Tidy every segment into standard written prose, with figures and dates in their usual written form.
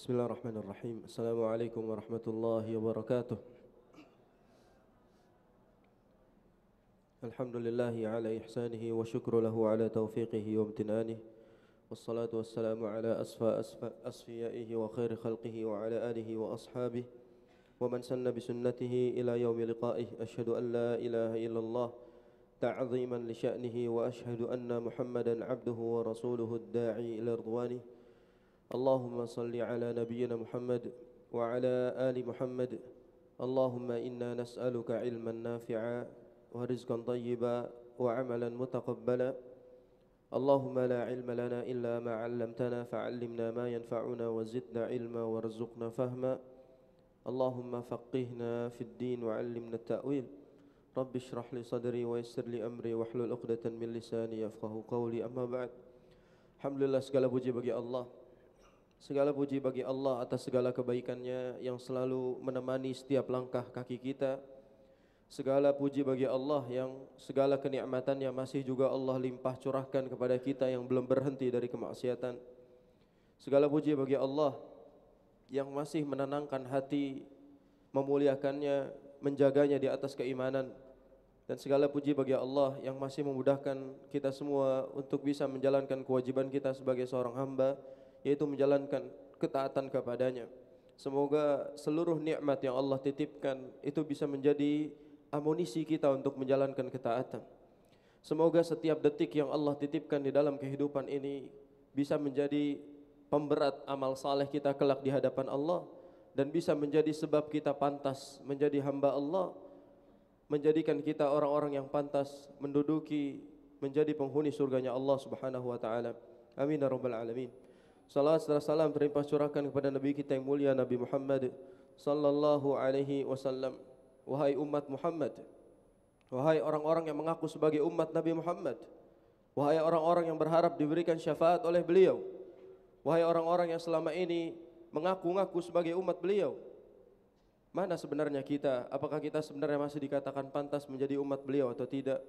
Bismillahirrahmanirrahim. Assalamualaikum warahmatullahi wabarakatuh. Alhamdulillahi ala ihsanihi wa syukru lahu ala taufiqihi wa amtinanihi. Wassalatu wassalamu ala asfiyaihi wa khairi khalqihi wa ala alihi wa ashabihi wa man sanna bisunnatihi ila yaumi liqa'ih. Ashhadu an la ilaha illallah ta'ziman li sya'nihi wa ashhadu anna Muhammadan abduhu wa rasuluhu ad-da'i ila ridwanihi. Allahumma salli ala nabiyyina Muhammad wa ala ali Muhammad. Allahumma inna nas'aluka ilman nafi'a wa rizqan tayyiba wa amalan mutaqabbala. Allahumma la ilma lana illa ma 'allamtana fa'allimna ma yanfa'una wa zidna ilma warzuqna fahma. Allahumma faqihna fid din wa 'allimna at-ta'wil. Rabbi shrah li sadri wa yassir li amri wahlul 'uqdatan min lisani yafqahu qawli. Amma ba'd. Alhamdulillah, segala puji bagi Allah. Segala puji bagi Allah atas segala kebaikannya yang selalu menemani setiap langkah kaki kita. Segala puji bagi Allah yang segala kenikmatannya masih juga Allah limpah curahkan kepada kita yang belum berhenti dari kemaksiatan. Segala puji bagi Allah yang masih menenangkan hati, memuliakannya, menjaganya di atas keimanan. Dan segala puji bagi Allah yang masih memudahkan kita semua untuk bisa menjalankan kewajiban kita sebagai seorang hamba, yaitu menjalankan ketaatan kepadanya. Semoga seluruh nikmat yang Allah titipkan itu bisa menjadi amunisi kita untuk menjalankan ketaatan. Semoga setiap detik yang Allah titipkan di dalam kehidupan ini bisa menjadi pemberat amal saleh kita kelak di hadapan Allah, dan bisa menjadi sebab kita pantas menjadi hamba Allah, menjadikan kita orang-orang yang pantas menduduki menjadi penghuni surganya Allah Subhanahu wa taala. Amin ya rabbal alamin. Salawat serta salam terlimpah curahkan kepada Nabi kita yang mulia Nabi Muhammad sallallahu alaihi wasallam. Wahai umat Muhammad, wahai orang-orang yang mengaku sebagai umat Nabi Muhammad, wahai orang-orang yang berharap diberikan syafaat oleh beliau, wahai orang-orang yang selama ini mengaku-ngaku sebagai umat beliau, mana sebenarnya kita? Apakah kita sebenarnya masih dikatakan pantas menjadi umat beliau atau tidak?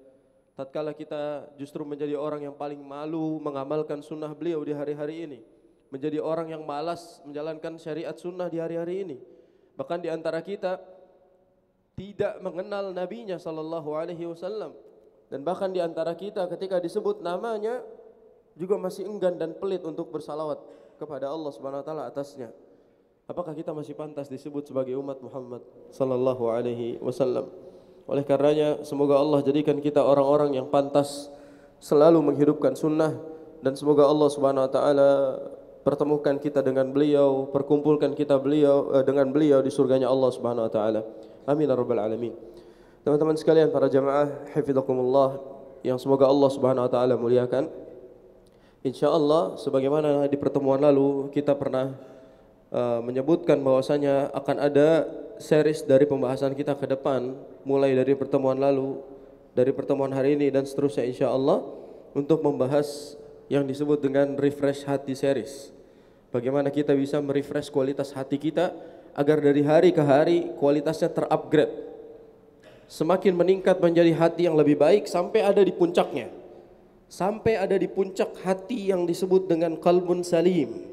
Tatkala kita justru menjadi orang yang paling malu mengamalkan sunnah beliau di hari-hari ini, menjadi orang yang malas menjalankan syariat sunnah di hari-hari ini. Bahkan di antara kita tidak mengenal nabinya sallallahu alaihi wasallam, dan bahkan di antara kita ketika disebut namanya juga masih enggan dan pelit untuk bersalawat kepada Allah Subhanahu wa taala atasnya. Apakah kita masih pantas disebut sebagai umat Muhammad sallallahu alaihi wasallam? Oleh karenanya semoga Allah jadikan kita orang-orang yang pantas selalu menghidupkan sunnah, dan semoga Allah Subhanahu wa taala pertemukan kita dengan beliau, perkumpulkan kita dengan beliau di surganya Allah Subhanahu wa taala. Amin ya rabbal alamin. Teman-teman sekalian, para jamaah hafizakumullah yang semoga Allah Subhanahu wa taala muliakan. Insyaallah sebagaimana di pertemuan lalu kita pernah menyebutkan bahwasanya akan ada series dari pembahasan kita ke depan, mulai dari pertemuan lalu, dari pertemuan hari ini dan seterusnya insyaallah, untuk membahas yang disebut dengan refresh hati series. Bagaimana kita bisa merefresh kualitas hati kita agar dari hari ke hari kualitasnya terupgrade, semakin meningkat menjadi hati yang lebih baik sampai ada di puncaknya, sampai ada di puncak hati yang disebut dengan qalbun salim,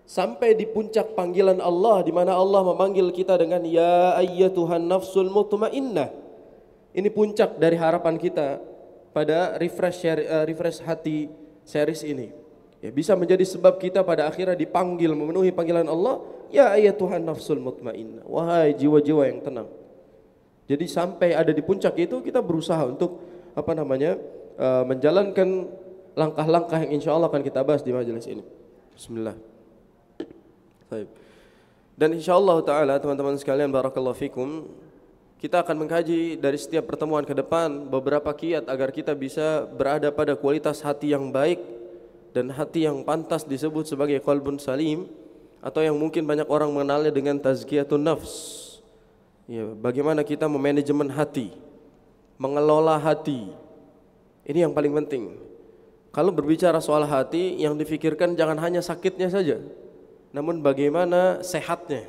sampai di puncak panggilan Allah di mana Allah memanggil kita dengan ya ayyatuhan nafsul mutmainnah. Ini puncak dari harapan kita pada refresh hati series ini. Ya, bisa menjadi sebab kita pada akhirnya dipanggil memenuhi panggilan Allah, ya ayyatuhan nafsul mutmainnah, wahai jiwa-jiwa yang tenang. Jadi sampai ada di puncak itu kita berusaha untuk menjalankan langkah-langkah yang insyaallah akan kita bahas di majelis ini. Bismillah. Baik. Dan insyaallah taala teman-teman sekalian barakallahu fikum, kita akan mengkaji dari setiap pertemuan ke depan beberapa kiat agar kita bisa berada pada kualitas hati yang baik dan hati yang pantas disebut sebagai qalbun salim, atau yang mungkin banyak orang mengenalnya dengan tazkiyatun nafs. Ya, bagaimana kita memanajemen hati, mengelola hati. Ini yang paling penting. Kalau berbicara soal hati, yang difikirkan jangan hanya sakitnya saja, namun bagaimana sehatnya,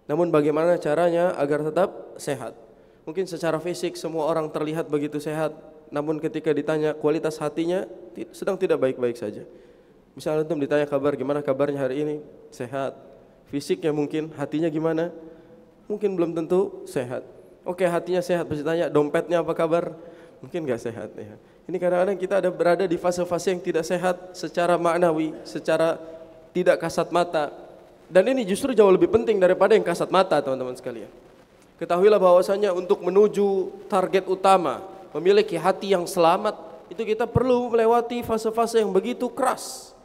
namun bagaimana caranya agar tetap sehat. Mungkin secara fisik semua orang terlihat begitu sehat, namun ketika ditanya kualitas hatinya sedang tidak baik-baik saja. Misalnya antum ditanya kabar, gimana kabarnya hari ini? Sehat. Fisiknya mungkin, hatinya gimana? Mungkin belum tentu sehat. Oke, hatinya sehat, pasti tanya dompetnya apa kabar? Mungkin gak sehat ya. Ini kadang-kadang kita ada berada di fase-fase yang tidak sehat secara maknawi, secara tidak kasat mata. Dan ini justru jauh lebih penting daripada yang kasat mata, teman-teman sekalian. Ketahuilah bahwasanya untuk menuju target utama, memiliki hati yang selamat, itu kita perlu melewati fase-fase yang begitu keras.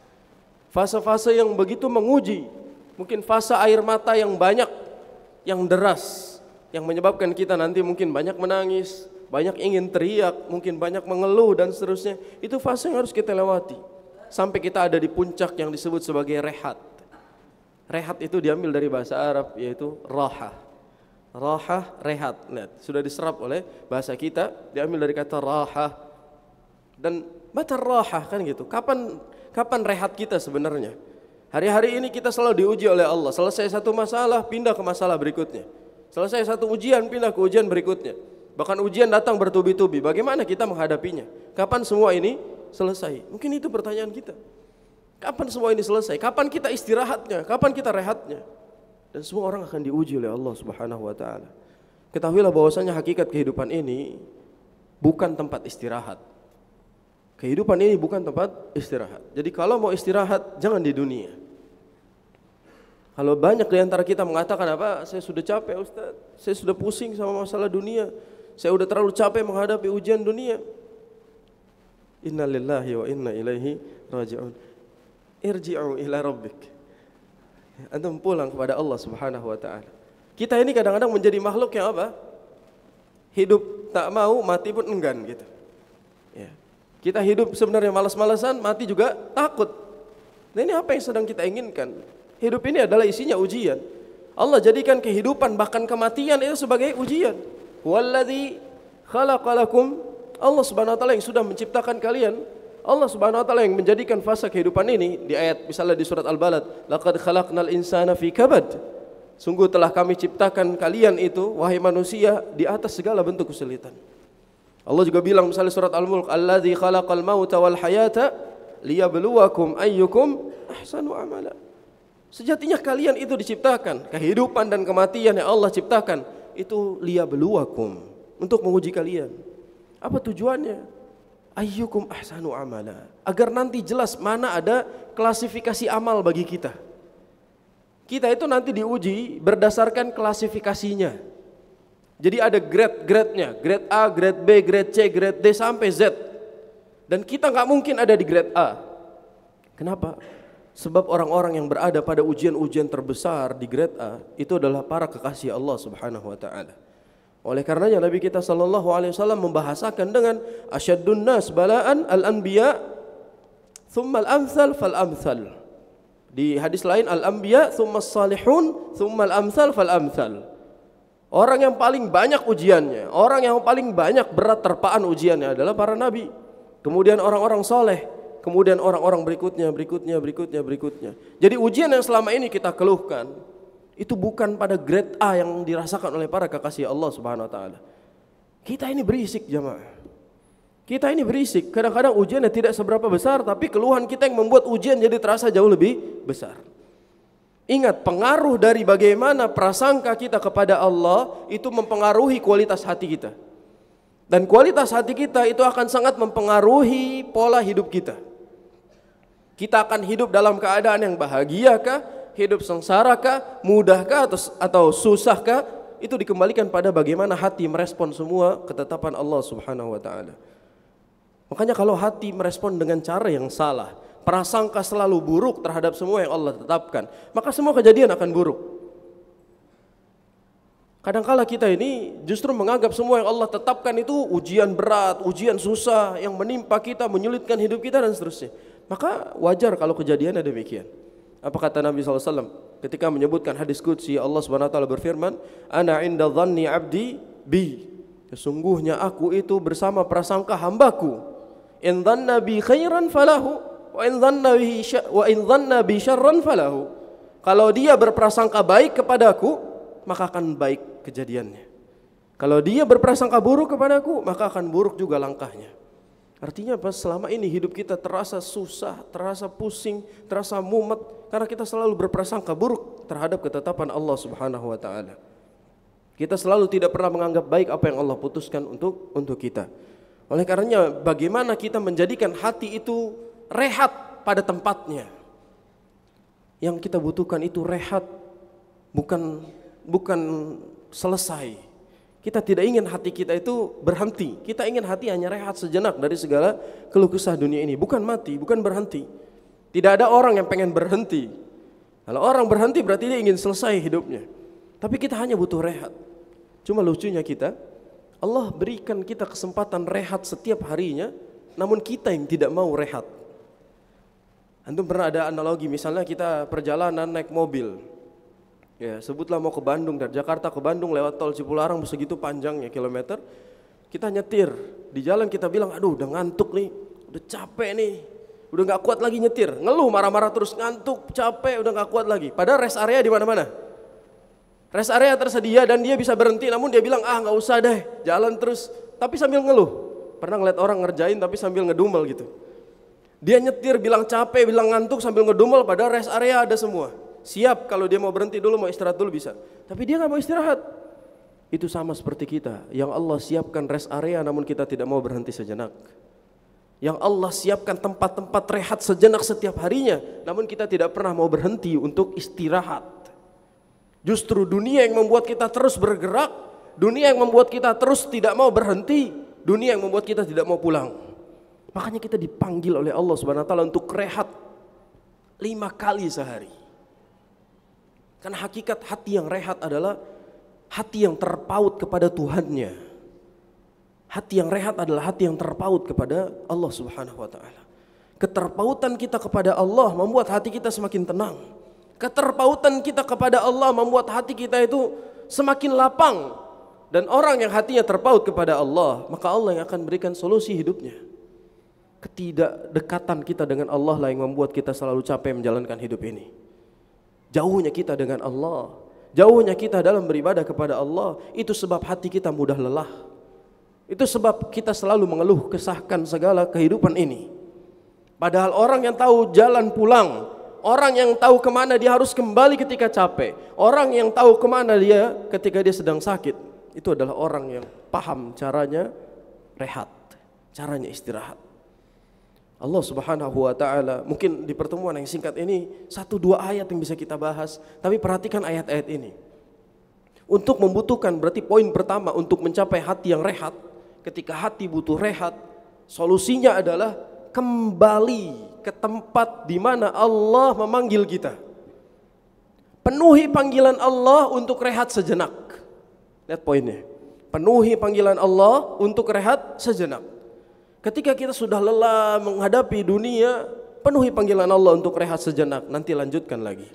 Fase-fase yang begitu menguji. Mungkin fase air mata yang banyak, yang deras, yang menyebabkan kita nanti mungkin banyak menangis, banyak ingin teriak, mungkin banyak mengeluh dan seterusnya. Itu fase yang harus kita lewati sampai kita ada di puncak yang disebut sebagai rehat. Rehat itu diambil dari bahasa Arab, yaitu raha. Raha, rehat. Lihat, sudah diserap oleh bahasa kita, diambil dari kata raha. Dan mata raha kan gitu. Kapan rehat kita sebenarnya? Hari-hari ini kita selalu diuji oleh Allah. Selesai satu masalah, pindah ke masalah berikutnya. Selesai satu ujian, pindah ke ujian berikutnya. Bahkan ujian datang bertubi-tubi. Bagaimana kita menghadapinya? Kapan semua ini selesai? Mungkin itu pertanyaan kita. Kapan semua ini selesai? Kapan kita istirahatnya? Kapan kita rehatnya? Dan semua orang akan diuji oleh Allah Subhanahu wa taala. Ketahuilah bahwasanya hakikat kehidupan ini bukan tempat istirahat. Kehidupan ini bukan tempat istirahat. Jadi kalau mau istirahat, jangan di dunia. Kalau banyak di antara kita mengatakan apa? Saya sudah capek Ustaz, saya sudah pusing sama masalah dunia, saya sudah terlalu capek menghadapi ujian dunia. Inna lillahi wa inna ilaihi raji'un. Irji'u ila rabbik. Antum pulang kepada Allah Subhanahu wa taala. Kita ini kadang-kadang menjadi makhluk yang apa? Hidup tak mau, mati pun enggan gitu. Ya. Kita hidup sebenarnya malas-malasan, mati juga takut. Nah, ini apa yang sedang kita inginkan? Hidup ini adalah isinya ujian. Allah jadikan kehidupan bahkan kematian itu sebagai ujian. Walladzi khalaqalakum, Allah Subhanahu wa taala yang sudah menciptakan kalian. Allah Subhanahu wa taala yang menjadikan fase kehidupan ini di ayat misalnya di surat Al-Balad, laqad khalaqnal insana fi kabad. Sungguh telah kami ciptakan kalian itu wahai manusia di atas segala bentuk kesulitan. Allah juga bilang misalnya surat Al-Mulk, alladzi khalaqal mauta wal hayata liyabluwakum ayyukum ahsanu amala. Sejatinya kalian itu diciptakan, kehidupan dan kematian yang Allah ciptakan itu liyabluwakum, untuk menguji kalian. Apa tujuannya? Ayyukum ahsanu amala, agar nanti jelas mana ada klasifikasi amal bagi kita. Kita itu nanti diuji berdasarkan klasifikasinya. Jadi ada grade-nya, grade A, grade B, grade C, grade D sampai Z. Dan kita nggak mungkin ada di grade A. Kenapa? Sebab orang-orang yang berada pada ujian-ujian terbesar di grade A itu adalah para kekasih Allah Subhanahu wa taala. Oleh karenanya Nabi kita sallallahu alaihi wasallam membahasakan dengan asyaddun nas bala'an al-anbiya thumma al-amthal fal-amthal. Di hadis lain al-anbiya thumma as-salihun thumma al-amthal fal-amthal. Orang yang paling banyak ujiannya, orang yang paling banyak berat terpaan ujiannya adalah para nabi. Kemudian orang-orang soleh, kemudian orang-orang berikutnya. Jadi ujian yang selama ini kita keluhkan itu bukan pada grade A yang dirasakan oleh para kekasih Allah Subhanahu wa taala. Kita ini berisik jamaah. Kita ini berisik. Kadang-kadang ujiannya tidak seberapa besar, tapi keluhan kita yang membuat ujian jadi terasa jauh lebih besar. Ingat, pengaruh dari bagaimana prasangka kita kepada Allah itu mempengaruhi kualitas hati kita. Dan kualitas hati kita itu akan sangat mempengaruhi pola hidup kita. Kita akan hidup dalam keadaan yang bahagiakah, hidup sengsarakah, mudahkah atau susahkah, itu dikembalikan pada bagaimana hati merespon semua ketetapan Allah Subhanahu wa taala. Makanya kalau hati merespon dengan cara yang salah, prasangka selalu buruk terhadap semua yang Allah tetapkan, maka semua kejadian akan buruk. Kadangkala kita ini justru menganggap semua yang Allah tetapkan itu ujian berat, ujian susah yang menimpa kita, menyulitkan hidup kita dan seterusnya. Maka wajar kalau kejadiannya demikian. Apa kata Nabi SAW ketika menyebutkan hadis qudsi, Allah Subhanahu wa taala berfirman, "Ana 'inda dhanni 'abdi bi." Sesungguhnya aku itu bersama prasangka hambaku. In dhanna bi khairan falahu wa in dhanna bi syarran falahu. Kalau dia berprasangka baik kepadaku, maka akan baik kejadiannya. Kalau dia berprasangka buruk kepadaku, maka akan buruk juga langkahnya. Artinya apa? Selama ini hidup kita terasa susah, terasa pusing, terasa mumet karena kita selalu berprasangka buruk terhadap ketetapan Allah Subhanahu wa taala. Kita selalu tidak pernah menganggap baik apa yang Allah putuskan untuk kita. Oleh karenanya bagaimana kita menjadikan hati itu rehat pada tempatnya. Yang kita butuhkan itu rehat, bukan selesai. Kita tidak ingin hati kita itu berhenti. Kita ingin hati hanya rehat sejenak dari segala keluh kesah dunia ini. Bukan mati, bukan berhenti. Tidak ada orang yang pengen berhenti. Kalau orang berhenti berarti dia ingin selesai hidupnya. Tapi kita hanya butuh rehat. Cuma lucunya kita, Allah berikan kita kesempatan rehat setiap harinya, namun kita yang tidak mau rehat. Antum pernah ada analogi, misalnya kita perjalanan naik mobil. Ya, sebutlah mau ke Bandung, dari Jakarta ke Bandung lewat tol Cipularang segitu panjangnya kilometer. Kita nyetir, di jalan kita bilang, aduh udah ngantuk nih, udah capek nih, udah nggak kuat lagi nyetir, ngeluh marah-marah terus, ngantuk, capek, udah nggak kuat lagi. Padahal rest area di mana-mana, rest area tersedia dan dia bisa berhenti, namun dia bilang nggak usah deh, jalan terus, tapi sambil ngeluh. Pernah ngeliat orang ngerjain tapi sambil ngedumel gitu. Dia nyetir bilang capek, bilang ngantuk sambil ngedumel, padahal rest area ada semua. Siap kalau dia mau berhenti dulu, mau istirahat dulu bisa. Tapi dia nggak mau istirahat. Itu sama seperti kita, yang Allah siapkan rest area namun kita tidak mau berhenti sejenak. Yang Allah siapkan tempat-tempat rehat sejenak setiap harinya, namun kita tidak pernah mau berhenti untuk istirahat. Justru dunia yang membuat kita terus bergerak, dunia yang membuat kita terus tidak mau berhenti, dunia yang membuat kita tidak mau pulang. Makanya kita dipanggil oleh Allah Subhanahu wa taala untuk rehat 5 kali sehari. Karena hakikat hati yang rehat adalah hati yang terpaut kepada Tuhannya. Hati yang rehat adalah hati yang terpaut kepada Allah Subhanahu wa taala. Keterpautan kita kepada Allah membuat hati kita semakin tenang. Keterpautan kita kepada Allah membuat hati kita itu semakin lapang. Dan orang yang hatinya terpaut kepada Allah, maka Allah yang akan berikan solusi hidupnya. Ketidakdekatan kita dengan Allah lah yang membuat kita selalu capek menjalankan hidup ini. Jauhnya kita dengan Allah, jauhnya kita dalam beribadah kepada Allah, itu sebab hati kita mudah lelah. Itu sebab kita selalu mengeluh kesahkan segala kehidupan ini. Padahal orang yang tahu jalan pulang, orang yang tahu kemana dia harus kembali ketika capek, orang yang tahu kemana dia ketika dia sedang sakit, itu adalah orang yang paham caranya rehat, caranya istirahat. Allah Subhanahu wa taala, mungkin di pertemuan yang singkat ini 1-2 ayat yang bisa kita bahas, tapi perhatikan ayat-ayat ini. Untuk membutuhkan, berarti poin pertama untuk mencapai hati yang rehat, ketika hati butuh rehat, solusinya adalah kembali ke tempat di mana Allah memanggil kita. Penuhi panggilan Allah untuk rehat sejenak. Lihat poinnya. Penuhi panggilan Allah untuk rehat sejenak. Ketika kita sudah lelah menghadapi dunia, penuhi panggilan Allah untuk rehat sejenak, nanti lanjutkan lagi.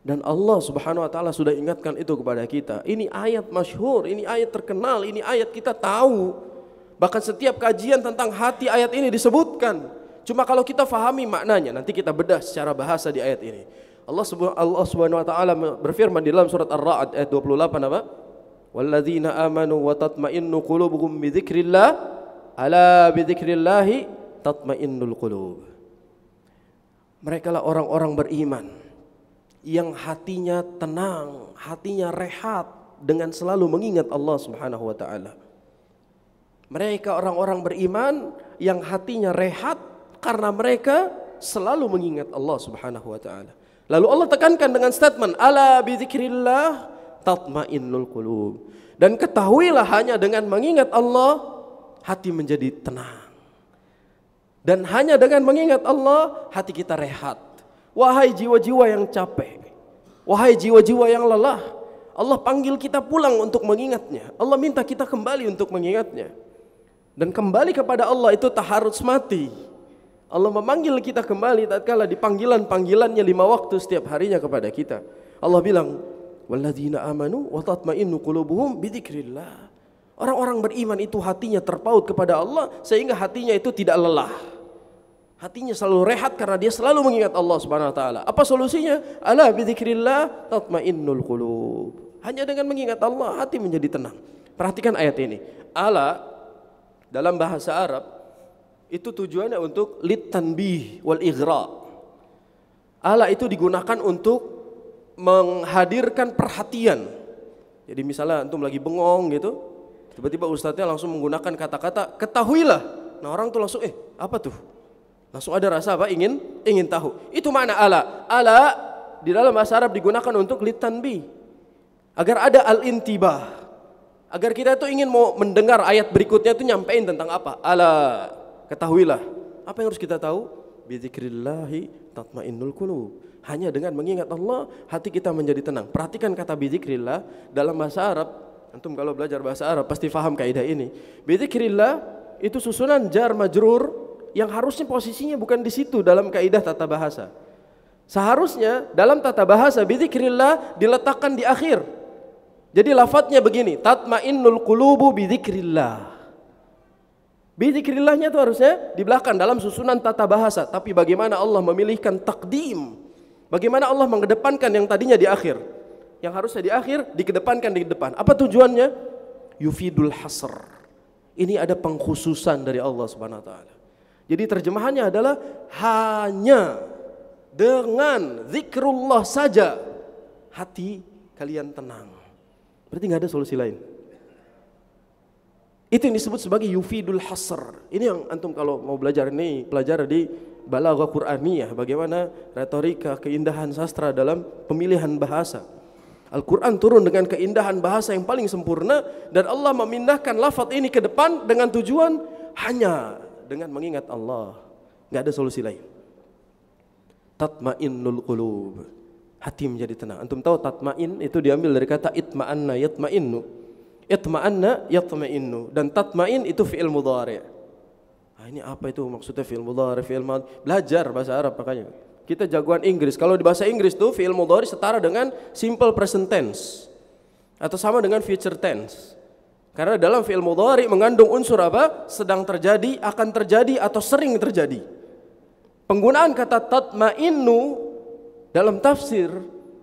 Dan Allah Subhanahu wa taala sudah ingatkan itu kepada kita. Ini ayat masyhur, ini ayat terkenal, ini ayat kita tahu. Bahkan setiap kajian tentang hati ayat ini disebutkan. Cuma kalau kita fahami maknanya, nanti kita bedah secara bahasa di ayat ini. Allah Subhanahu wa taala berfirman di dalam surat Ar-Ra'd ayat 28 apa? Walladzina amanu wa tatma'innu qulubuhum bi dzikrillah. Ala bidzikrillahi tatmainnul qulub. Mereka lah orang-orang beriman yang hatinya tenang, hatinya rehat dengan selalu mengingat Allah Subhanahu wa taala. Mereka orang-orang beriman yang hatinya rehat karena mereka selalu mengingat Allah Subhanahu wa taala. Lalu Allah tekankan dengan statement ala bidzikrillah tatmainnul qulub. Dan ketahuilah hanya dengan mengingat Allah hati menjadi tenang. Dan hanya dengan mengingat Allah hati kita rehat. Wahai jiwa-jiwa yang capek, wahai jiwa-jiwa yang lelah, Allah panggil kita pulang untuk mengingatnya. Allah minta kita kembali untuk mengingatnya. Dan kembali kepada Allah itu tak harus mati. Allah memanggil kita kembali tatkala di panggilan-panggilannya 5 waktu setiap harinya kepada kita. Allah bilang, walladzina amanu wa tatma'innu qulubuhum bidzikrillah. Orang-orang beriman itu hatinya terpaut kepada Allah sehingga hatinya itu tidak lelah. Hatinya selalu rehat karena dia selalu mengingat Allah Subhanahu wa taala. Apa solusinya? Ala bidzikrillah tatmainnul qulub. Hanya dengan mengingat Allah hati menjadi tenang. Perhatikan ayat ini. Ala dalam bahasa Arab itu tujuannya untuk litanbih wal ighra. Ala itu digunakan untuk menghadirkan perhatian. Jadi misalnya antum lagi bengong gitu, tiba-tiba ustadznya langsung menggunakan kata-kata ketahuilah. Nah orang tuh langsung apa tuh? Langsung ada rasa apa? Ingin tahu. Itu makna ala. Ala di dalam bahasa Arab digunakan untuk litanbih. Agar ada al-intibah. Agar kita tuh ingin mau mendengar ayat berikutnya itu nyampein tentang apa? Ala, ketahuilah. Apa yang harus kita tahu? Bidzikrillahi tatmainnul qulub. Hanya dengan mengingat Allah, hati kita menjadi tenang. Perhatikan kata bidzikrillah dalam bahasa Arab. Antum kalau belajar bahasa Arab pasti paham kaidah ini. Bidzikrillah itu susunan jar majrur yang harusnya posisinya bukan di situ dalam kaidah tata bahasa. Seharusnya dalam tata bahasa bidzikrillah diletakkan di akhir. Jadi lafadznya begini, tatmainnul qulubu bidzikrillah. Bidzikrillahnya itu harusnya di belakang dalam susunan tata bahasa. Tapi bagaimana Allah memilihkan takdim? Bagaimana Allah mengedepankan yang tadinya di akhir? Yang harusnya di akhir dikedepankan di depan. Apa tujuannya? Yufidul hasr. Ini ada pengkhususan dari Allah Subhanahu wa taala. Jadi terjemahannya adalah hanya dengan zikrullah saja hati kalian tenang. Berarti nggak ada solusi lain. Itu yang disebut sebagai yufidul hasr. Ini yang antum kalau mau belajar ini pelajari di balaghah Qur'aniyah, bagaimana retorika, keindahan sastra dalam pemilihan bahasa. Al-Quran turun dengan keindahan bahasa yang paling sempurna dan Allah memindahkan lafaz ini ke depan dengan tujuan hanya dengan mengingat Allah. Nggak ada solusi lain. Tatmainnul qulub. Hati menjadi tenang. Antum tahu tatmain itu diambil dari kata itma'anna yatma'innu. Itma'anna yatma'innu, dan tatmain itu fi'il mudhari'. Nah, ini apa itu maksudnya fi'il mudhari', fi'il madhi? Belajar bahasa Arab makanya. Kita jagoan Inggris. Kalau di bahasa Inggris tuh fi'il mudhari' setara dengan simple present tense atau sama dengan future tense. Karena dalam fi'il mudhari' mengandung unsur apa? Sedang terjadi, akan terjadi atau sering terjadi. Penggunaan kata tatma'innu dalam tafsir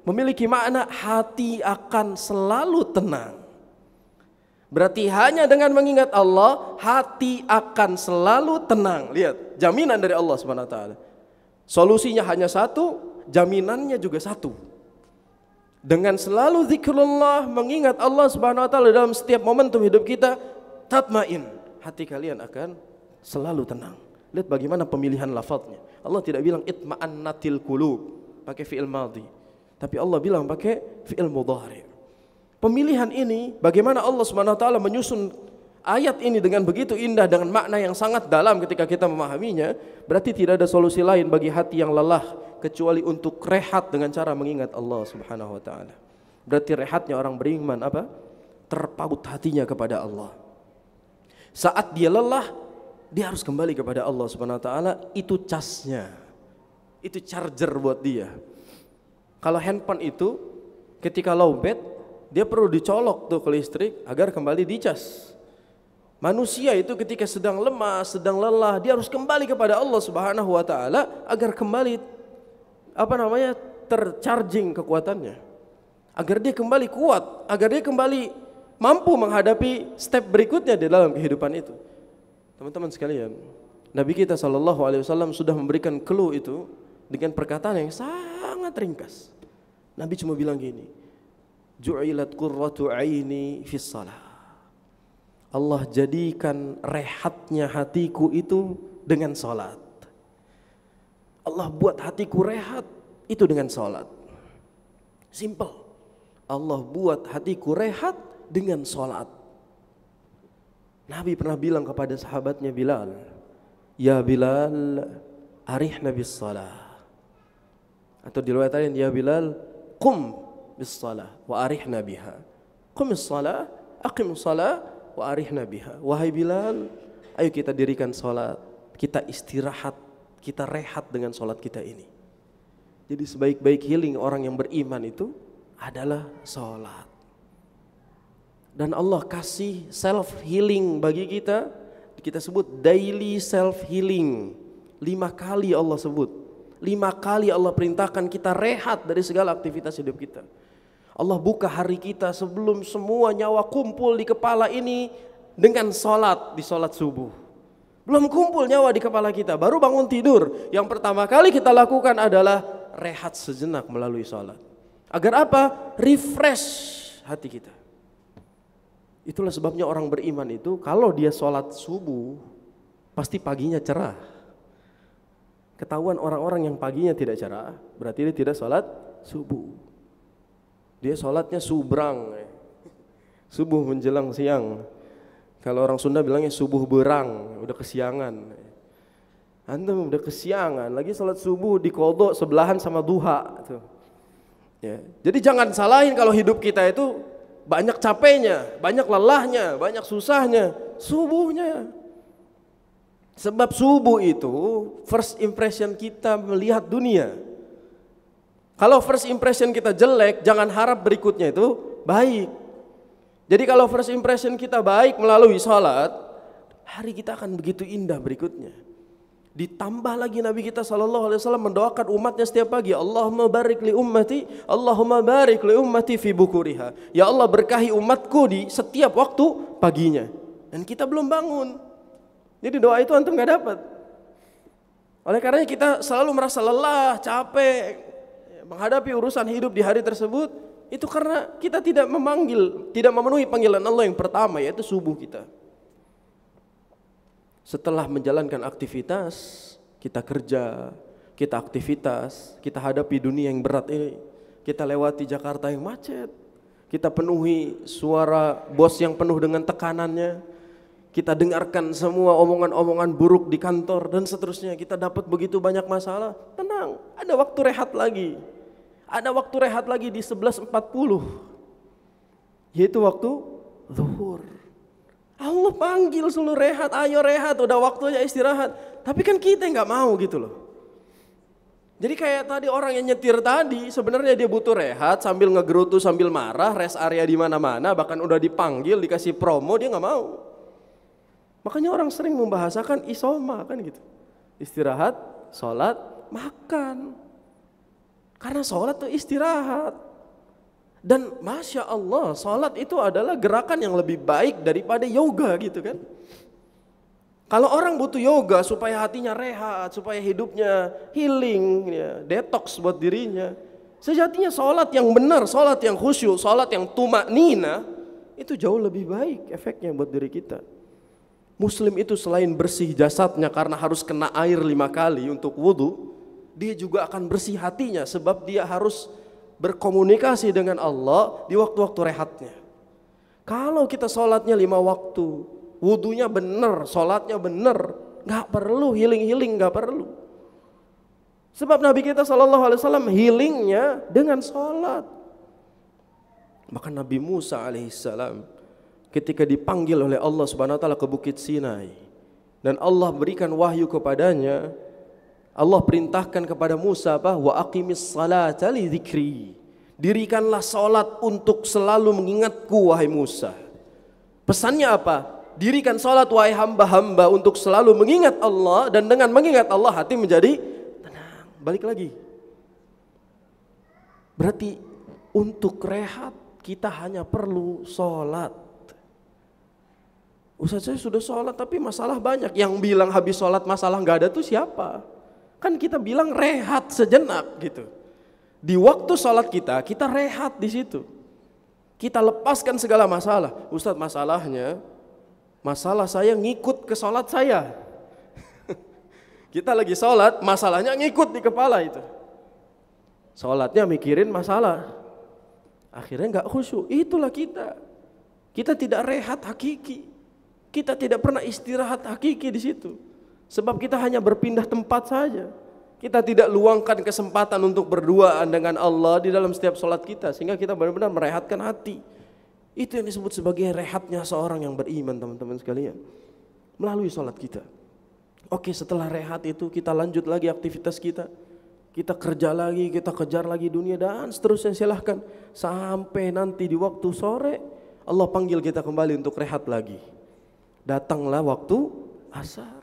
memiliki makna hati akan selalu tenang. Berarti hanya dengan mengingat Allah, hati akan selalu tenang. Lihat, jaminan dari Allah Subhanahu wa taala. Solusinya hanya satu, jaminannya juga satu. Dengan selalu zikrullah, mengingat Allah Subhanahu wa taala dalam setiap momentum hidup kita, tatmain, hati kalian akan selalu tenang. Lihat bagaimana pemilihan lafadznya. Allah tidak bilang itma'annatil qulub pakai fi'il madhi, tapi Allah bilang pakai fi'il mudhari'. Pemilihan ini, bagaimana Allah Subhanahu wa taala menyusun ayat ini dengan begitu indah, dengan makna yang sangat dalam ketika kita memahaminya, berarti tidak ada solusi lain bagi hati yang lelah kecuali untuk rehat dengan cara mengingat Allah Subhanahu wa taala. Berarti rehatnya orang beriman apa? Terpaut hatinya kepada Allah. Saat dia lelah, dia harus kembali kepada Allah Subhanahu wa taala, itu casnya. Itu charger buat dia. Kalau handphone itu ketika lowbat, dia perlu dicolok tuh ke listrik agar kembali dicas. Manusia itu ketika sedang lemas, sedang lelah, dia harus kembali kepada Allah Subhanahu wa taala agar kembali tercharging kekuatannya. Agar dia kembali kuat, agar dia kembali mampu menghadapi step berikutnya di dalam kehidupan itu. Teman-teman sekalian, Nabi kita SAW sudah memberikan clue itu dengan perkataan yang sangat ringkas. Nabi cuma bilang gini, ju'ilat qurratu aini fis shalah. Allah jadikan rehatnya hatiku itu dengan salat. Allah buat hatiku rehat itu dengan salat. Simple. Allah buat hatiku rehat dengan salat. Nabi pernah bilang kepada sahabatnya Bilal, "Ya Bilal, arihna bis shalah." Atau di riwayat lain, "Ya Bilal, qum bis shalah wa arihna biha." Qum bis shalah, aqim shalah wa arihna biha. Wahai Bilal, ayo kita dirikan salat, kita istirahat, kita rehat dengan salat kita ini. Jadi sebaik-baik healing orang yang beriman itu adalah salat. Dan Allah kasih self healing bagi kita. Kita sebut daily self healing. 5 kali Allah sebut. 5 kali Allah perintahkan kita rehat dari segala aktivitas hidup kita. Allah buka hari kita sebelum semua nyawa kumpul di kepala ini dengan salat, di salat subuh. Belum kumpul nyawa di kepala kita, baru bangun tidur. Yang pertama kali kita lakukan adalah rehat sejenak melalui sholat. Agar apa? Refresh hati kita. Itulah sebabnya orang beriman itu kalau dia sholat subuh, pasti paginya cerah. Ketahuan orang-orang yang paginya tidak cerah, berarti dia tidak sholat subuh. Dia sholatnya subrang, subuh menjelang siang. Kalau orang Sunda bilangnya subuh berang, udah kesiangan. Antum udah kesiangan, lagi sholat subuh dikodok sebelahan sama duha. Ya. Jadi jangan salahin kalau hidup kita itu banyak capeknya, banyak lelahnya, banyak susahnya, subuhnya. Sebab subuh itu first impression kita melihat dunia. Kalau first impression kita jelek, jangan harap berikutnya itu baik. Jadi kalau first impression kita baik melalui sholat, hari kita akan begitu indah berikutnya. Ditambah lagi Nabi kita SAW mendoakan umatnya setiap pagi, Allahumma barik li ummati, Allahumma barik li ummati fi bukuriha. Ya Allah berkahi umatku di setiap waktu paginya. Dan kita belum bangun. Jadi doa itu antum gak dapat. Oleh karenanya kita selalu merasa lelah, capek menghadapi urusan hidup di hari tersebut. Itu karena kita tidak memenuhi panggilan Allah yang pertama, yaitu subuh kita. Setelah menjalankan aktivitas, kita kerja, kita aktivitas, kita hadapi dunia yang berat ini. Kita lewati Jakarta yang macet, kita penuhi suara bos yang penuh dengan tekanannya, kita dengarkan semua omongan-omongan buruk di kantor dan seterusnya. Kita dapat begitu banyak masalah. Tenang, ada waktu rehat lagi. Ada waktu rehat lagi di 11.40, yaitu waktu zuhur. Allah panggil suruh rehat, ayo rehat, udah waktunya istirahat. Tapi kan kita nggak mau gitu loh. Jadi kayak tadi orang yang nyetir tadi, sebenarnya dia butuh rehat sambil ngegerutu, sambil marah, rest area di mana-mana, bahkan udah dipanggil, dikasih promo, dia nggak mau. Makanya orang sering membahasakan isoma kan gitu. Istirahat, sholat, makan. Karena sholat itu istirahat. Dan Masya Allah, sholat itu adalah gerakan yang lebih baik daripada yoga gitu kan. Kalau orang butuh yoga supaya hatinya rehat, supaya hidupnya healing, ya, detox buat dirinya. Sejatinya sholat yang benar, sholat yang khusyuk, sholat yang tumaknina, itu jauh lebih baik efeknya buat diri kita. Muslim itu selain bersih jasadnya karena harus kena air 5 kali untuk wudu, dia juga akan bersih hatinya sebab dia harus berkomunikasi dengan Allah di waktu-waktu rehatnya. Kalau kita sholatnya 5 waktu, wudunya benar, sholatnya benar, nggak perlu healing, nggak perlu. Sebab Nabi kita SAW healingnya dengan sholat. Maka Nabi Musa alaihissalam ketika dipanggil oleh Allah Subhanahu wa taala ke Bukit Sinai dan Allah berikan wahyu kepadanya, Allah perintahkan kepada Musa apa? Wa aqimis salata li dzikri. Dirikanlah salat untuk selalu mengingatku wahai Musa. Pesannya apa? Dirikan salat wahai hamba-hamba untuk selalu mengingat Allah, dan dengan mengingat Allah hati menjadi tenang. Balik lagi. Berarti untuk rehat kita hanya perlu salat. Ustaz, saya sudah sholat tapi masalah banyak. Yang bilang habis sholat masalah nggak ada tuh siapa? Kan kita bilang rehat sejenak gitu. Di waktu sholat kita rehat di situ. Kita lepaskan segala masalah. Ustaz, masalah saya ngikut ke sholat saya. Kita lagi sholat, masalahnya ngikut di kepala itu. Sholatnya mikirin masalah. Akhirnya nggak khusyuk. Itulah kita. Kita tidak rehat hakiki. Kita tidak pernah istirahat hakiki di situ. Sebab kita hanya berpindah tempat saja. Kita tidak luangkan kesempatan untuk berduaan dengan Allah di dalam setiap sholat kita, sehingga kita benar-benar merehatkan hati. Itu yang disebut sebagai rehatnya seorang yang beriman, teman-teman sekalian. Melalui sholat kita. Oke, setelah rehat itu kita lanjut lagi aktivitas kita. Kita kerja lagi, kita kejar lagi dunia dan seterusnya, silahkan. Sampai nanti di waktu sore Allah panggil kita kembali untuk rehat lagi. Datanglah waktu asar.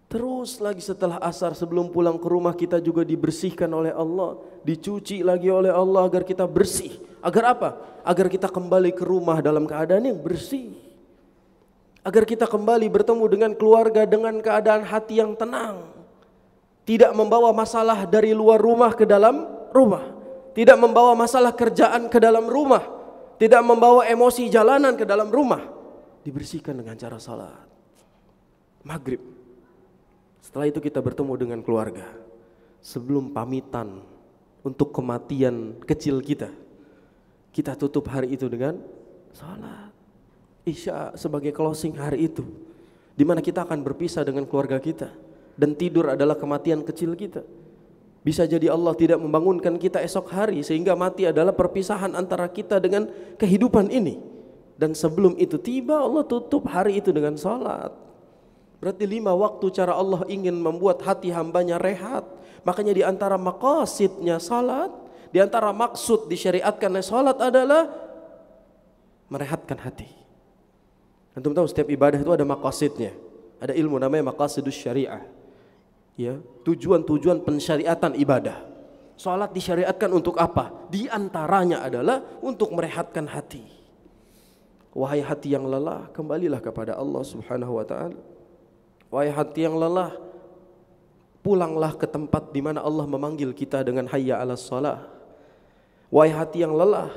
Terus lagi setelah asar, sebelum pulang ke rumah kita juga dibersihkan oleh Allah, dicuci lagi oleh Allah agar kita bersih. Agar apa? Agar kita kembali ke rumah dalam keadaan yang bersih. Agar kita kembali bertemu dengan keluarga dengan keadaan hati yang tenang. Tidak membawa masalah dari luar rumah ke dalam rumah. Tidak membawa masalah kerjaan ke dalam rumah. Tidak membawa emosi jalanan ke dalam rumah. Dibersihkan dengan cara salat maghrib. Setelah itu kita bertemu dengan keluarga. Sebelum pamitan untuk kematian kecil kita, kita tutup hari itu dengan salat Isya sebagai closing hari itu, di mana kita akan berpisah dengan keluarga kita, dan tidur adalah kematian kecil kita. Bisa jadi Allah tidak membangunkan kita esok hari, sehingga mati adalah perpisahan antara kita dengan kehidupan ini. Dan sebelum itu tiba, Allah tutup hari itu dengan salat. Berarti 5 waktu cara Allah ingin membuat hati hambanya rehat. Makanya di antara maqasidnya salat, di antara maksud disyariatkannya salat adalah merehatkan hati. Antum tahu setiap ibadah itu ada maqasidnya. Ada ilmu namanya maqasidus syariah. Ya, tujuan-tujuan pensyariatan ibadah. Salat disyariatkan untuk apa? Di antaranya adalah untuk merehatkan hati. Wahai hati yang lelah, kembalilah kepada Allah Subhanahu wa taala. Wahai hati yang lelah, pulanglah ke tempat di mana Allah memanggil kita dengan hayya 'alas shalah. Wahai hati yang lelah,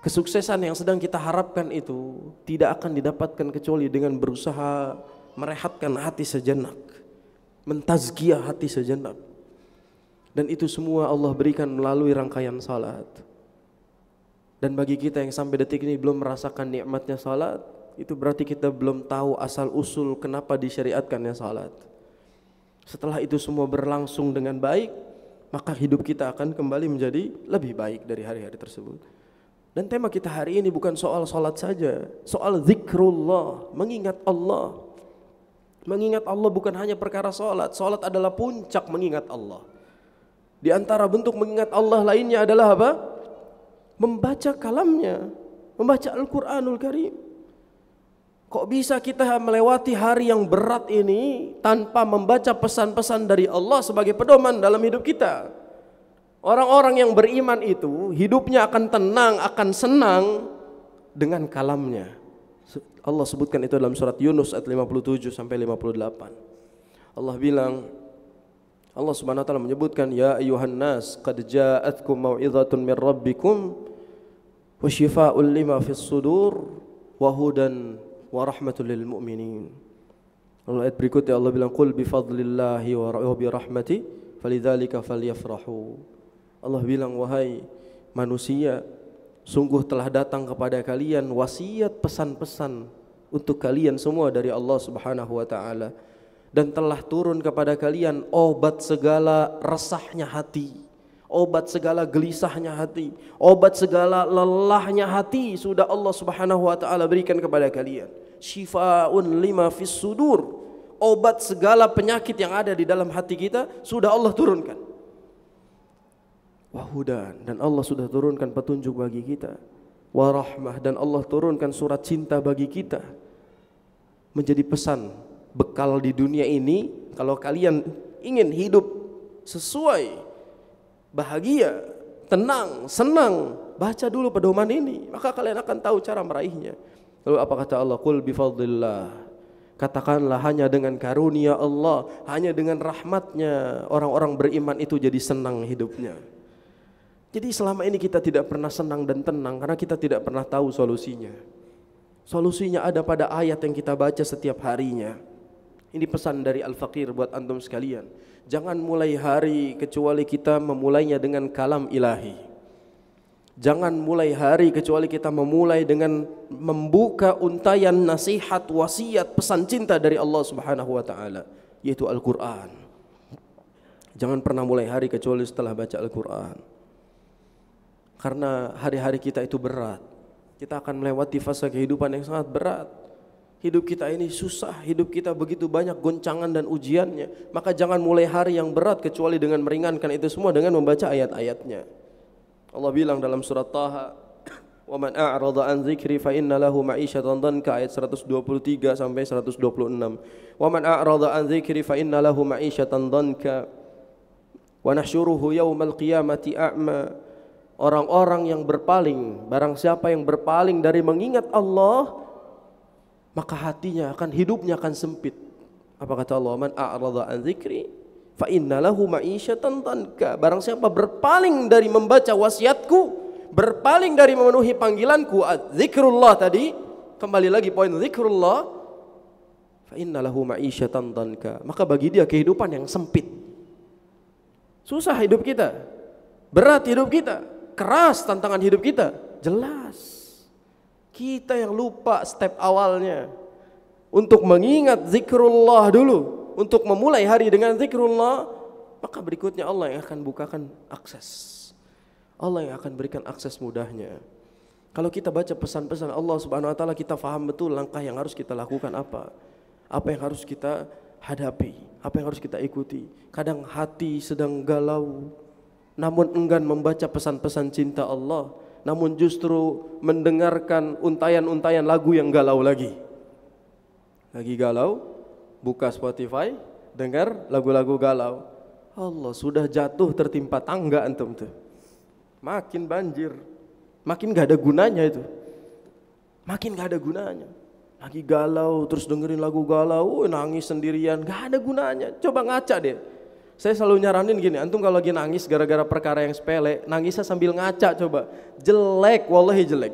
kesuksesan yang sedang kita harapkan itu tidak akan didapatkan kecuali dengan berusaha merehatkan hati sejenak, mentazkiyah hati sejenak. Dan itu semua Allah berikan melalui rangkaian salat. Dan bagi kita yang sampai detik ini belum merasakan nikmatnya salat, itu berarti kita belum tahu asal usul kenapa disyariatkannya salat. Setelah itu semua berlangsung dengan baik, maka hidup kita akan kembali menjadi lebih baik dari hari-hari tersebut. Dan tema kita hari ini bukan soal salat saja, soal zikrullah, mengingat Allah. Mengingat Allah bukan hanya perkara salat. Salat adalah puncak mengingat Allah. Di antara bentuk mengingat Allah lainnya adalah apa? Membaca kalamnya, membaca Al-Quranul Karim. Kok bisa kita melewati hari yang berat ini tanpa membaca pesan-pesan dari Allah sebagai pedoman dalam hidup kita? Orang-orang yang beriman itu hidupnya akan tenang, akan senang dengan kalamnya. Allah sebutkan itu dalam surat Yunus ayat 57 sampai 58. Allah bilang, Allah Subhanahu wa taala menyebutkan, ya ayyuhan nas qad ja'atkum mau'izatun min rabbikum wa shifaa'un lima fis sudur wa hudan wa rahmatul lil mu'minin. Lalu ayat berikutnya Allah bilang, qul bi fadlillahi wa bi rahmati falidzalika falyafrahu. Allah bilang, wahai manusia, sungguh telah datang kepada kalian wasiat pesan-pesan untuk kalian semua dari Allah Subhanahu wa taala, dan telah turun kepada kalian obat segala resahnya hati, obat segala gelisahnya hati, obat segala lelahnya hati sudah Allah Subhanahu wa taala berikan kepada kalian. Syifaa'un lima fis sudur, obat segala penyakit yang ada di dalam hati kita sudah Allah turunkan. Wahudan, dan Allah sudah turunkan petunjuk bagi kita. Warahmah, dan Allah turunkan surat cinta bagi kita. Menjadi pesan bekal di dunia ini, kalau kalian ingin hidup sesuai, bahagia, tenang, senang, baca dulu pedoman ini, maka kalian akan tahu cara meraihnya. Lalu apa kata Allah? Qul bifadlillah, katakanlah hanya dengan karunia Allah, hanya dengan rahmatnya orang-orang beriman itu jadi senang hidupnya. Jadi selama ini kita tidak pernah senang dan tenang karena kita tidak pernah tahu solusinya. Solusinya ada pada ayat yang kita baca setiap harinya. Ini pesan dari Al-Faqir buat antum sekalian. Jangan mulai hari kecuali kita memulainya dengan kalam ilahi. Jangan mulai hari kecuali kita memulai dengan membuka untayan nasihat, wasiat, pesan cinta dari Allah Subhanahu wa taala, yaitu Al-Qur'an. Jangan pernah mulai hari kecuali setelah baca Al-Qur'an. Karena hari-hari kita itu berat. Kita akan melewati fase kehidupan yang sangat berat. Hidup kita ini susah, hidup kita begitu banyak goncangan dan ujiannya. Maka jangan mulai hari yang berat kecuali dengan meringankan itu semua dengan membaca ayat-ayatnya. Allah bilang dalam surat Taha, "Wa man a'rada an dzikri fa inna lahu ma'isyatan dhanka," ayat 123 sampai 126. "Wa man a'rada an dzikri fa inna lahu ma'isyatan dhanka wa nahsyuruhu yaumal qiyamati a'ma." Orang-orang yang berpaling, barang siapa yang berpaling dari mengingat Allah, maka hatinya akan, hidupnya akan sempit. Apa kata Allah? Man a'rada an dzikri fa inna lahu ma'isyatan tanka. Barang siapa berpaling dari membaca wasiatku, berpaling dari memenuhi panggilanku, zikrullah tadi, kembali lagi poin zikrullah, fa inna lahu ma'isyatan tanka, maka bagi dia kehidupan yang sempit. Susah hidup kita, berat hidup kita, keras tantangan hidup kita. Jelas kita yang lupa step awalnya untuk mengingat zikrullah dulu, untuk memulai hari dengan zikrullah, maka berikutnya Allah yang akan bukakan akses, Allah yang akan berikan akses mudahnya. Kalau kita baca pesan-pesan Allah Subhanahu wa taala, kita faham betul langkah yang harus kita lakukan apa yang harus kita hadapi, apa yang harus kita ikuti. Kadang hati sedang galau, namun enggan membaca pesan-pesan cinta Allah, namun justru mendengarkan untayan-untayan lagu yang galau lagi. Lagi galau, buka Spotify, dengar lagu-lagu galau. Allah, sudah jatuh tertimpa tangga antum tuh, makin banjir, makin gak ada gunanya itu, makin gak ada gunanya. Lagi galau terus dengerin lagu galau, nangis sendirian, gak ada gunanya. Coba ngaca deh. Saya selalu nyaranin gini, antum kalau lagi nangis gara-gara perkara yang sepele, nangisnya sambil ngaca coba. Jelek, wallahi jelek.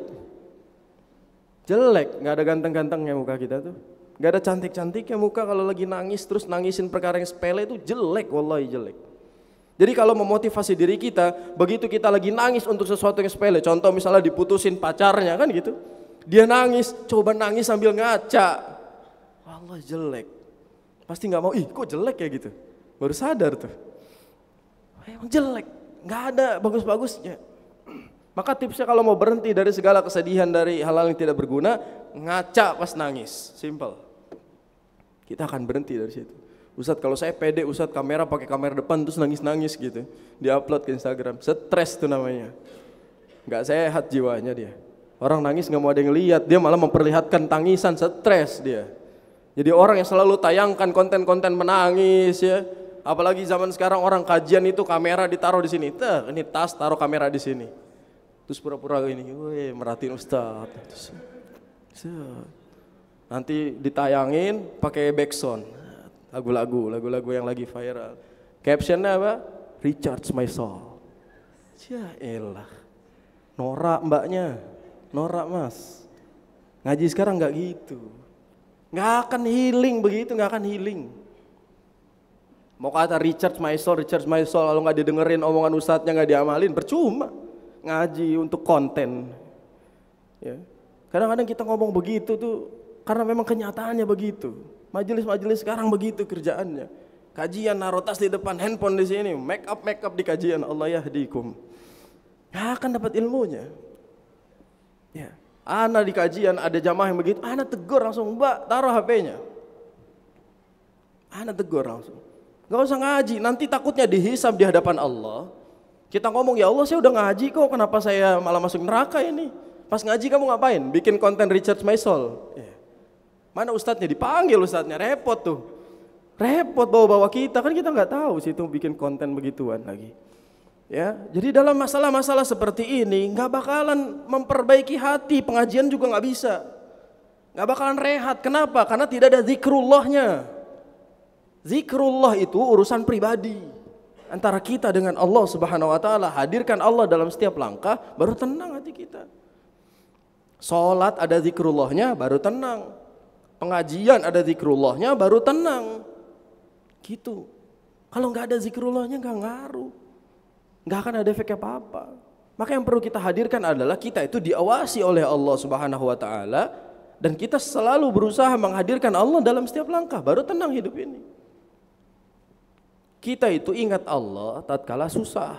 Jelek, gak ada ganteng-gantengnya muka kita tuh. Gak ada cantik-cantiknya muka kalau lagi nangis terus nangisin perkara yang sepele, itu jelek, wallahi jelek. Jadi kalau memotivasi diri kita, begitu kita lagi nangis untuk sesuatu yang sepele, contoh misalnya diputusin pacarnya kan gitu, dia nangis, coba nangis sambil ngaca, wallahi jelek. Pasti gak mau, ih kok jelek ya gitu, baru sadar tuh, emang jelek, gak ada bagus-bagusnya. Maka tipsnya kalau mau berhenti dari segala kesedihan, dari hal-hal yang tidak berguna, ngaca pas nangis, simple. Kita akan berhenti dari situ. Ustadz, kalau saya pede, Ustadz kamera pakai kamera depan terus nangis-nangis gitu, diupload ke Instagram, stres tuh namanya. Gak sehat jiwanya dia. Orang nangis gak mau ada yang lihat, dia malah memperlihatkan tangisan, stres dia. Jadi orang yang selalu tayangkan konten-konten menangis ya. Apalagi zaman sekarang orang kajian itu kamera ditaruh di sini, ini tas taruh kamera di sini. Terus pura-pura ini, weh merhatiin Ustadz. Nanti ditayangin pakai backsound, lagu-lagu yang lagi viral. Captionnya apa? Recharge my soul. Ya elah, norak mbaknya, norak mas. Ngaji sekarang nggak gitu, nggak akan healing begitu, nggak akan healing. Mau kata recharge my soul, kalau nggak didengerin omongan ustadznya, nggak diamalin, percuma. Ngaji untuk konten. Ya. Kadang-kadang kita ngomong begitu tuh karena memang kenyataannya begitu. Majelis-majelis sekarang begitu kerjaannya. Kajian naruh tas di depan, handphone di sini, make up di kajian. Allah yahdikum. Nggak akan dapat ilmunya. Ya. Ana di kajian ada jamaah yang begitu, ana tegur langsung, Mbak taruh HP-nya. Ana tegur langsung. Gak usah ngaji, nanti takutnya dihisab di hadapan Allah. Kita ngomong, ya Allah saya udah ngaji kok, kenapa saya malah masuk neraka ini? Pas ngaji kamu ngapain? Bikin konten recharge my soul. Ya. Mana ustadznya? Dipanggil ustadznya, repot tuh. Repot bawa-bawa kita, kan kita nggak tahu situ bikin konten begituan lagi. Ya, jadi dalam masalah-masalah seperti ini nggak bakalan memperbaiki hati, pengajian juga nggak bisa, nggak bakalan rehat. Kenapa? Karena tidak ada zikrullahnya. Zikrullah itu urusan pribadi antara kita dengan Allah Subhanahu wa taala. Hadirkan Allah dalam setiap langkah, baru tenang hati kita. Salat ada zikrullahnya, baru tenang. Pengajian ada zikrullahnya, baru tenang. Gitu. Kalau nggak ada zikrullahnya nggak ngaruh, nggak akan ada efek apa-apa. Maka yang perlu kita hadirkan adalah kita itu diawasi oleh Allah Subhanahu wa taala, dan kita selalu berusaha menghadirkan Allah dalam setiap langkah, baru tenang hidup ini. Kita itu ingat Allah tatkala susah.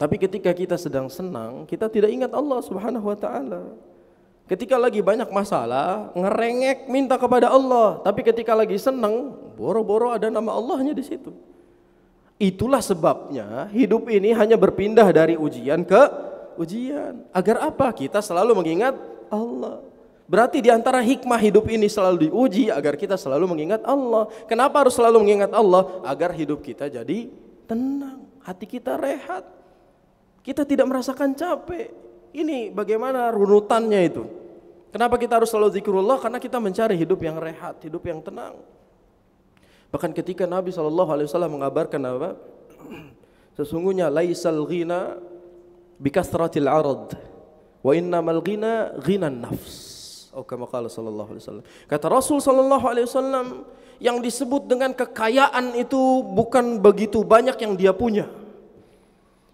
Tapi ketika kita sedang senang, kita tidak ingat Allah Subhanahu wa taala. Ketika lagi banyak masalah, ngerengek minta kepada Allah, tapi ketika lagi senang, boro-boro ada nama Allahnya di situ. Itulah sebabnya hidup ini hanya berpindah dari ujian ke ujian. Agar apa? Kita selalu mengingat Allah. Berarti di antara hikmah hidup ini selalu diuji agar kita selalu mengingat Allah. Kenapa harus selalu mengingat Allah? Agar hidup kita jadi tenang, hati kita rehat. Kita tidak merasakan capek. Ini bagaimana runutannya itu? Kenapa kita harus selalu zikrullah? Karena kita mencari hidup yang rehat, hidup yang tenang. Bahkan ketika Nabi SAW mengabarkan apa? Sesungguhnya laisal ghina bikasratil arad wa innamal ghina ghinan nafs. Atau kama qala sallallahu alaihi wasallam. Kata Rasul sallallahu alaihi wasallam, yang disebut dengan kekayaan itu bukan begitu banyak yang dia punya.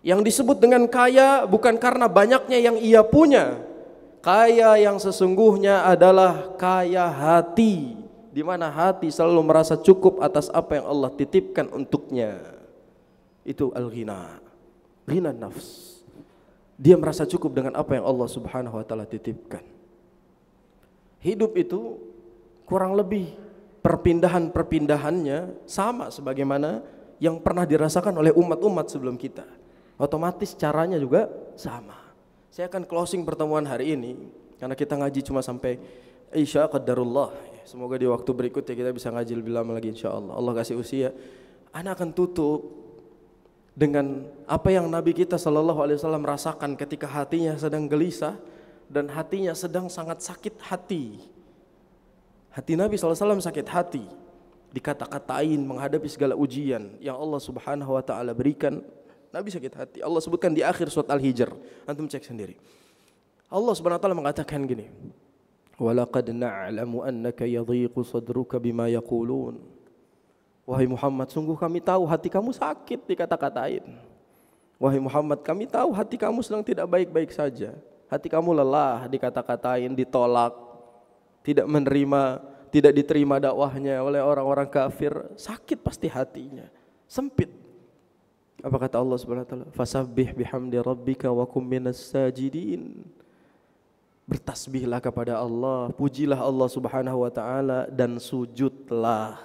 Yang disebut dengan kaya bukan karena banyaknya yang ia punya. Kaya yang sesungguhnya adalah kaya hati, di mana hati selalu merasa cukup atas apa yang Allah titipkan untuknya. Itu al-ghina, ghina nafs. Dia merasa cukup dengan apa yang Allah Subhanahu wa taala titipkan. Hidup itu kurang lebih perpindahan-perpindahannya sama sebagaimana yang pernah dirasakan oleh umat-umat sebelum kita. Otomatis caranya juga sama. Saya akan closing pertemuan hari ini karena kita ngaji cuma sampai Isya qadarullah. Semoga di waktu berikutnya kita bisa ngaji lebih lama lagi insyaallah. Allah kasih usia. Ana akan tutup dengan apa yang Nabi kita sallallahu alaihi wasallam rasakan ketika hatinya sedang gelisah dan hatinya sedang sangat sakit hati. Hati Nabi sallallahu alaihi wasallam sakit hati, dikata-katain menghadapi segala ujian yang Allah Subhanahu wa taala berikan. Nabi sakit hati. Allah sebutkan di akhir surat Al-Hijr. Antum cek sendiri. Allah Subhanahu wa taala mengatakan gini. Walaqad na'lamu annaka yadhiqu sadruka bima yaqulun. Wahai Muhammad, sungguh kami tahu hati kamu sakit dikata-katain. Wahai Muhammad, kami tahu hati kamu sedang tidak baik-baik saja. Hati kamu lelah dikata-katain, ditolak, tidak menerima, tidak diterima dakwahnya oleh orang-orang kafir. Sakit pasti hatinya. Sempit. Apa kata Allah Subhanahu wa taala? Fasabbih bihamdi rabbika wa kum minas sajidin. Bertasbihlah kepada Allah, pujilah Allah Subhanahu wa taala dan sujudlah.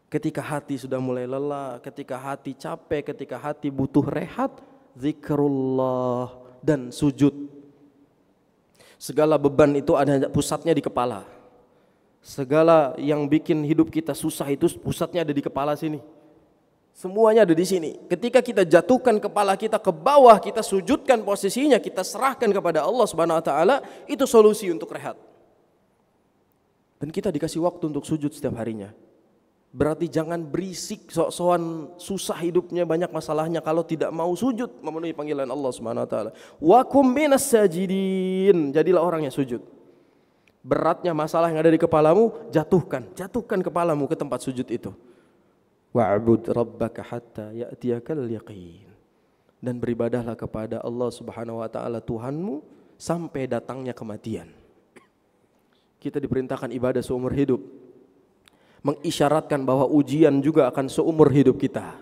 Ketika hati sudah mulai lelah, ketika hati capek, ketika hati butuh rehat, zikrullah dan sujud. Segala beban itu ada pusatnya di kepala. Segala yang bikin hidup kita susah itu pusatnya ada di kepala sini. Semuanya ada di sini. Ketika kita jatuhkan kepala kita ke bawah, kita sujudkan posisinya, kita serahkan kepada Allah Subhanahu wa taala, itu solusi untuk rehat. Dan kita dikasih waktu untuk sujud setiap harinya. Berarti jangan berisik sok-sokan susah hidupnya, banyak masalahnya kalau tidak mau sujud memenuhi panggilan Allah Subhanahu wa taala. Wa kum minas sajidin. Jadilah orang yang sujud. Beratnya masalah yang ada di kepalamu, jatuhkan kepalamu ke tempat sujud itu. Wa'bud rabbaka hatta ya'tiyakal yaqin. Dan beribadahlah kepada Allah Subhanahu wa taala Tuhanmu sampai datangnya kematian. Kita diperintahkan ibadah seumur hidup. Mengisyaratkan bahwa ujian juga akan seumur hidup kita.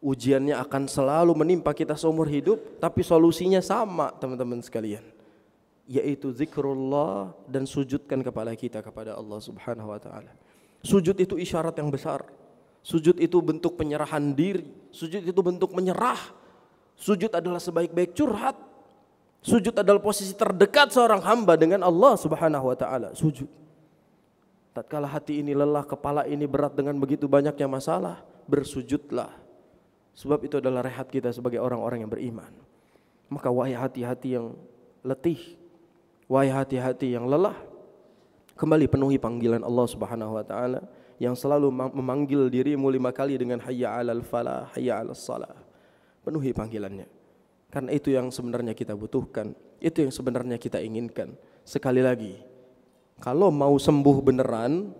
Ujiannya akan selalu menimpa kita seumur hidup, tapi solusinya sama, teman-teman sekalian. Yaitu zikrullah dan sujudkan kepala kita kepada Allah Subhanahu wa taala. Sujud itu isyarat yang besar. Sujud itu bentuk penyerahan diri. Sujud itu bentuk menyerah. Sujud adalah sebaik-baik curhat. Sujud adalah posisi terdekat seorang hamba dengan Allah Subhanahu wa taala. Sujud. Tatkala hati ini lelah, kepala ini berat dengan begitu banyaknya masalah, bersujudlah. Sebab itu adalah rehat kita sebagai orang-orang yang beriman. Maka wahai hati-hati yang letih, wahai hati-hati yang lelah, kembali penuhi panggilan Allah Subhanahu wa taala yang selalu memanggil dirimu 5 kali dengan hayya 'alal falah, hayya 'alas salah. Penuhi panggilannya. Karena itu yang sebenarnya kita butuhkan, itu yang sebenarnya kita inginkan. Sekali lagi, kalau mau sembuh beneran,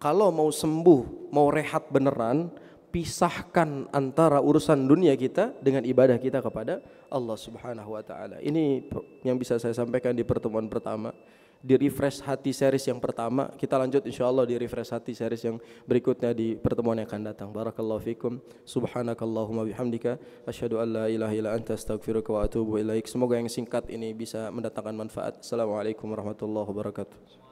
kalau mau sembuh, mau rehat beneran, pisahkan antara urusan dunia kita dengan ibadah kita kepada Allah Subhanahu wa taala. Ini yang bisa saya sampaikan di pertemuan pertama. Di refresh hati series yang pertama, kita lanjut insyaallah di refresh hati series yang berikutnya di pertemuan yang akan datang. Barakallahu fikum. Subhanakallahumma bihamdika asyhadu an la ilaha illa anta astaghfiruka wa atubu ilaik. Semoga yang singkat ini bisa mendatangkan manfaat. Assalamualaikum warahmatullahi wabarakatuh.